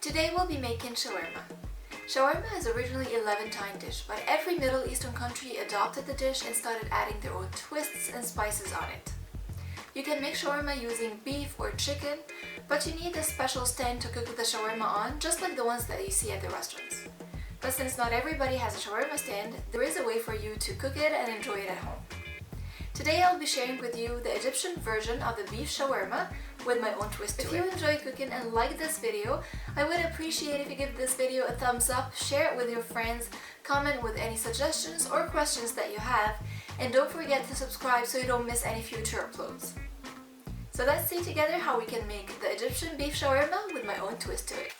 Today we'll be making shawarma. Shawarma is originally a Levantine dish, but every Middle Eastern country adopted the dish and started adding their own twists and spices on it. You can make shawarma using beef or chicken, but you need a special stand to cook the shawarma on, just like the ones that you see at the restaurants. But since not everybody has a shawarma stand, there is a way for you to cook it and enjoy it at home. Today I'll be sharing with you the Egyptian version of the beef shawarma with my own twist to it. If you enjoy cooking and like this video, I would appreciate if you give this video a thumbs up, share it with your friends, comment with any suggestions or questions that you have, and don't forget to subscribe so you don't miss any future uploads. So let's see together how we can make the Egyptian beef shawarma with my own twist to it.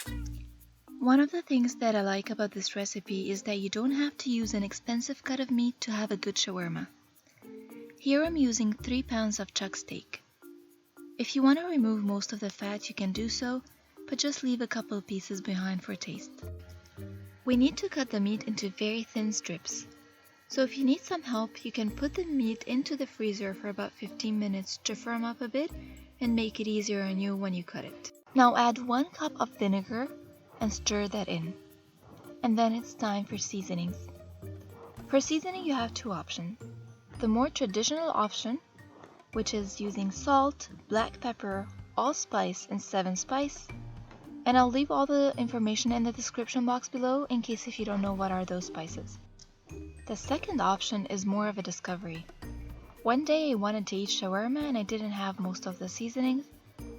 One of the things that I like about this recipe is that you don't have to use an expensive cut of meat to have a good shawarma. Here I'm using 3 pounds of chuck steak. If you want to remove most of the fat, you can do so, but just leave a couple pieces behind for taste. We need to cut the meat into very thin strips. So if you need some help, you can put the meat into the freezer for about 15 minutes to firm up a bit and make it easier on you when you cut it. Now add 1 cup of vinegar and stir that in. And then it's time for seasonings. For seasoning you have 2 options. The more traditional option, which is using salt, black pepper, allspice, and 7 spice. And I'll leave all the information in the description box below in case if you don't know what are those spices. The second option is more of a discovery. One day I wanted to eat shawarma and I didn't have most of the seasonings,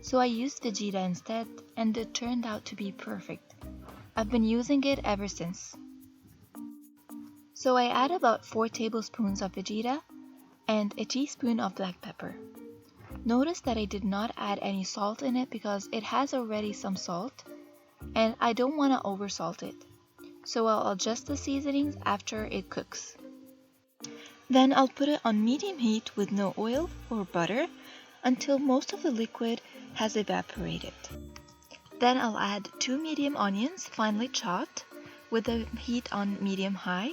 so I used vegeta instead, and it turned out to be perfect. I've been using it ever since. So I add about 4 tablespoons of vegeta and a teaspoon of black pepper. Notice that I did not add any salt in it because it has already some salt and I don't want to oversalt it. So I'll adjust the seasonings after it cooks. Then I'll put it on medium heat with no oil or butter until most of the liquid has evaporated. Then I'll add 2 medium onions finely chopped with the heat on medium-high,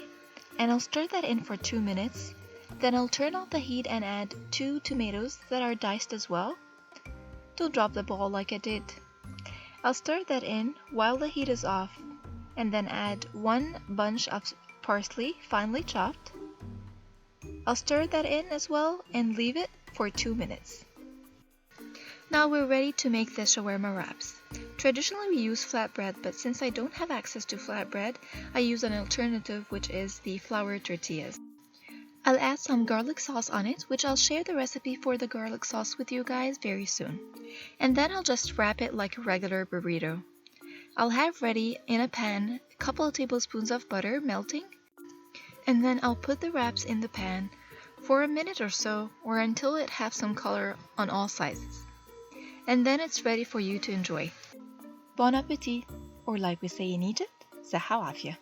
and I'll stir that in for 2 minutes. Then I'll turn off the heat and add 2 tomatoes that are diced as well. Don't drop the ball like I did. I'll stir that in while the heat is off, and then add 1 bunch of parsley finely chopped. I'll stir that in as well and leave it for 2 minutes. Now we're ready to make the shawarma wraps. Traditionally we use flatbread, but since I don't have access to flatbread, I use an alternative, which is the flour tortillas. I'll add some garlic sauce on it, which I'll share the recipe for the garlic sauce with you guys very soon. And then I'll just wrap it like a regular burrito. I'll have ready in a pan a couple of tablespoons of butter melting, and then I'll put the wraps in the pan for a minute or so, or until it has some color on all sizes. And then it's ready for you to enjoy. Bon appetit, or like we say in Egypt, صحة وعافية.